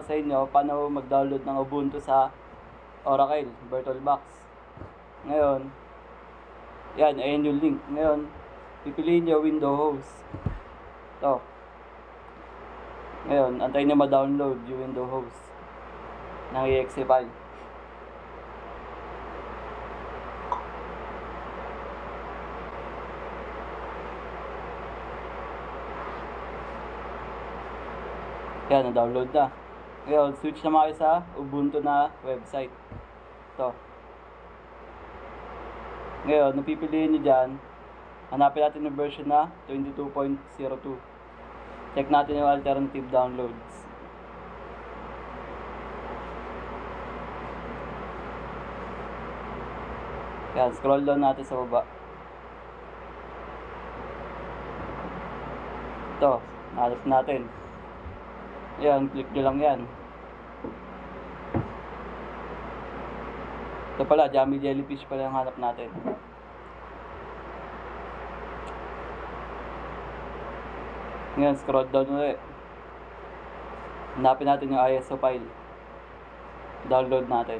sa inyo paano mag-download ng Ubuntu sa Oracle VirtualBox. Ngayon, yan, ayan yung link. Ngayon, pipiliin nyo window host. Ito. Ngayon, antayin nyo ma-download yung window host ng exe file. Yan, na-download na. Ngayon, switch naman kayo sa Ubuntu na website. Ito. Ngayon, napipiliin nyo dyan, hanapin natin yung version na 22.02. Check natin yung alternative downloads. Yan, scroll down natin sa baba. Ito, hanap natin. Yan, click nyo lang yan. Ito pala, Jammy Jellyfish pala yung hanap natin. Ngayon, scroll down ulit. Hanapin natin yung ISO file. Download natin.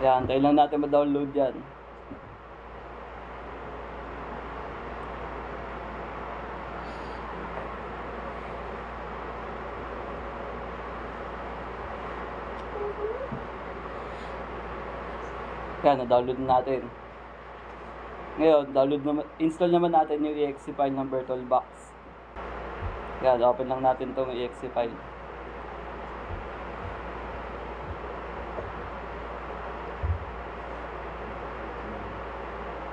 Yan, tayo lang natin ma-download yan. Yan, na-download natin. Ngayon, install naman natin yung exe file ng VirtualBox. Yan, open lang natin itong exe file.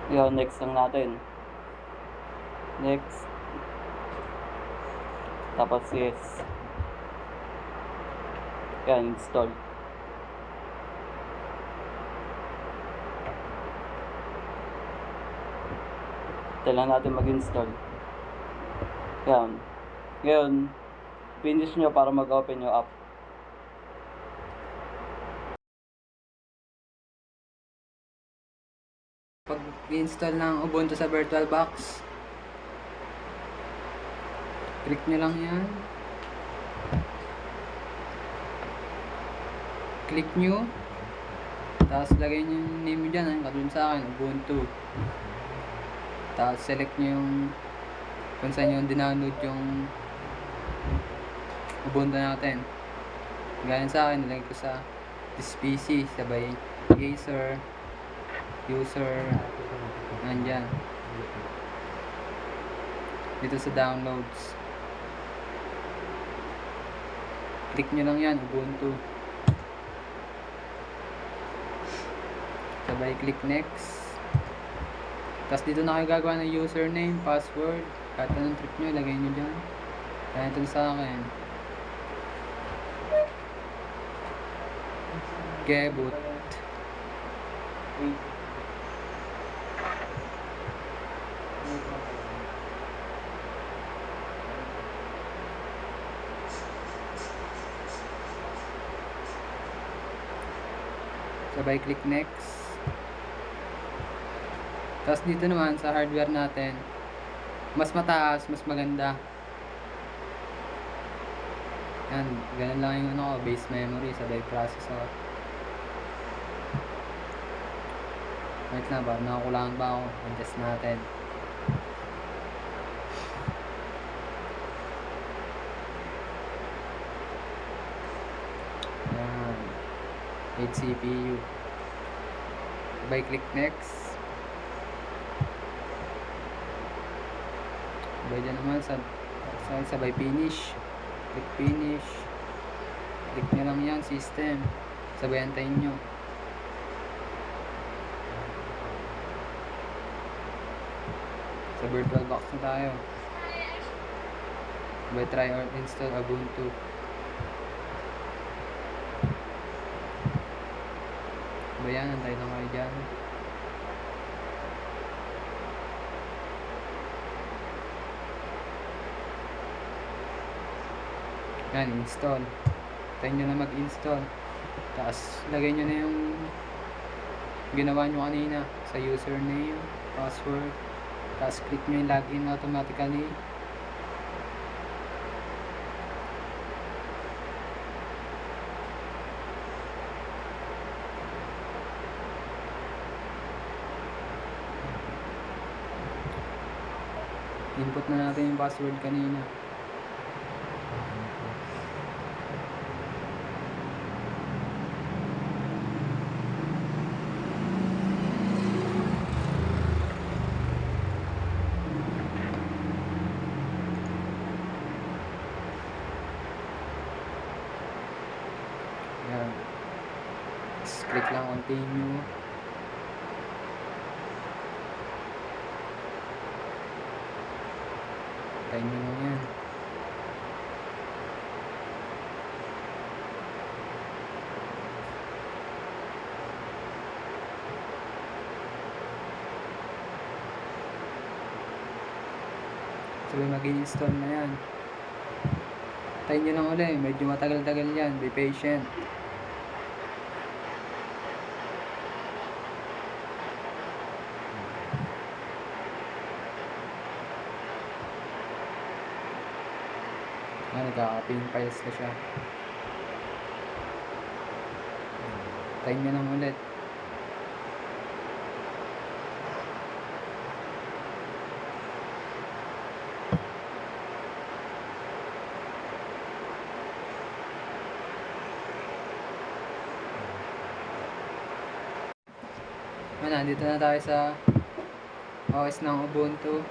Yan, next lang natin. Next. Tapos yes. Yan, install. Kailangan natin mag-install. Yan. Ngayon, finish nyo para mag-open yung app. Pag i-install ng Ubuntu sa VirtualBox, click nyo lang yan. Click nyo. Tapos lagay nyo yung name nyo dyan. Katulad sa akin, Ubuntu. Tapos select nyo yung kung saan nyo dinownload yung Ubuntu natin. Ganyan sa akin, nilagay ko sa this PC. Sabay user nandyan dito sa downloads, click nyo lang yan, Ubuntu, sabay click next. Tapos dito na kayo gagawa ng username, password, kahit anong trip nyo, lagay nyo dyan. Kaya ito sa akin, Gebut. Sabay click next. Tapos dito naman sa hardware natin, mas mataas, mas maganda. Yan, ganun lang yung base memory, sabay processor. Wait lang, parang nakakulangan ba ako? Adjust natin. Yan, 8 CPU. Sabay click next. Sabay dyan naman sabay finish. Click finish. Click nyo lang yan, system. Sabay antayin nyo. Sa VirtualBox na tayo. Sabay try or install Ubuntu. Sabay yan, antay lang kayo dyan. Yan, install. Tayo nyo na mag-install. Tapos lagay nyo na yung ginawa nyo kanina sa username, password. Tapos click nyo yung login automatically. Input na natin yung password kanina. Yan. Just click lang continue. Tayo nyo lang yan. So mag-install na yan. Tayo nyo lang ulit. Medyo matagal-tagal yan. Be patient. Nagkaka-pin files na siya. Tayo nyo lang ulit. Nandito na tayo sa OS ng Ubuntu.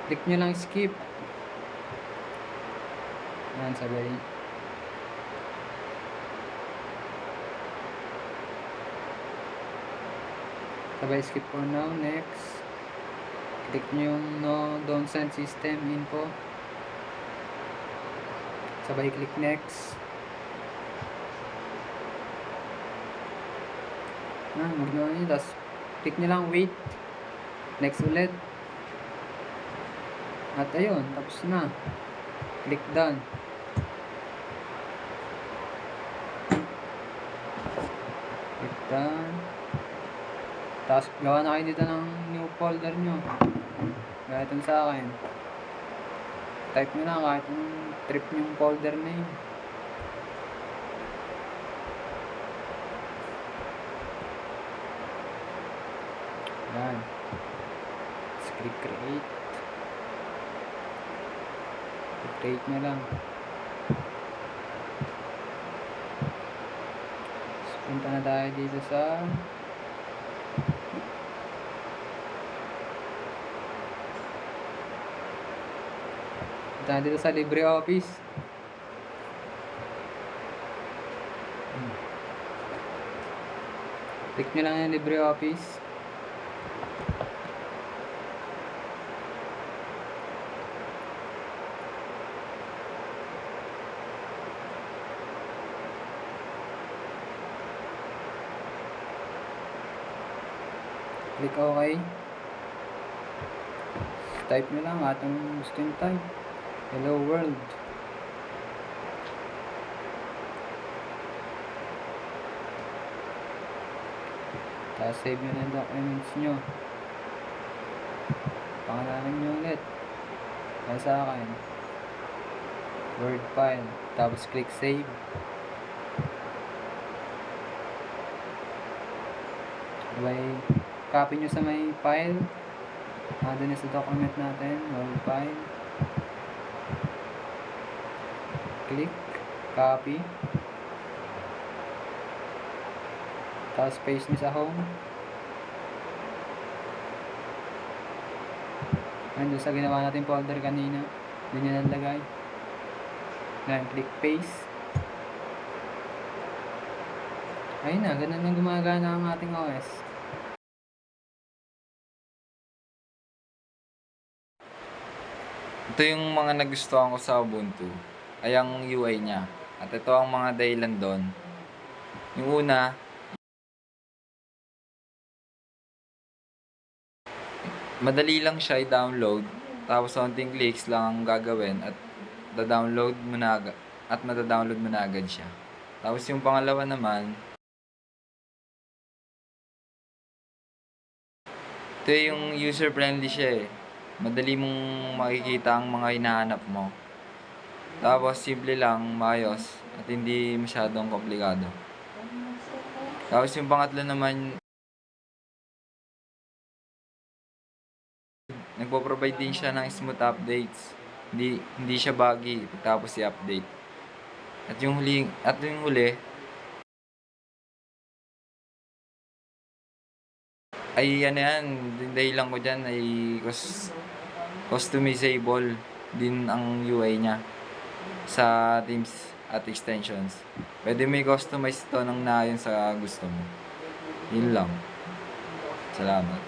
Click nyo lang skip. Yan, sabay. Sabay skip for now. Next. Click nyo yung no don't send system info. Sabay click next. Magnawa nyo. Tapos click nyo lang wait. Next ulit. At ayun, tapos na. Click done. Click done. Tapos gawa na kayo dito ng new folder nyo. Gaya itong sa akin. Type nyo lang kahit yung trip yung folder name. Yan. Let's click create. Create na lang. So, punta na tayo dito sa LibreOffice. Click nyo lang yung LibreOffice. Click OK. Type nyo lang atong gusto nyo type. Hello world. Tapos save nyo na yung documents nyo. Pangalanan nyo ulit. Kaya sa akin Word file. Tapos click save. By copy nyo sa may file. Doon na sa document natin. Word file. Click. Copy. Tapos paste nyo sa home. Doon sa ginawa natin folder kanina. Doon nyo nalagay. Then click paste. Ayun na. Ganun lang gumagana ang ating OS. Ito yung mga nagustuhan ko sa Ubuntu, ay ang UI niya. At ito ang mga dahilan doon. Yung una, madali lang siya i-download. Tapos konting clicks lang ang gagawin at mada-download mo na agad siya. Tapos yung pangalawa naman, ito yung user-friendly siya eh. Madali mong makikita ang mga hinahanap mo. Tapos simple lang, maayos, at hindi masyadong komplikado. Tapos yung pangatlo naman, nagpo-provide din siya ng smooth updates. Hindi siya buggy tapos i-update. At yung huli ay ano yan, yung dahilan ko dyan ay customizable din ang UI niya sa themes at extensions. Pwede may customize to ng naayon sa gusto mo. Yun lang. Salamat.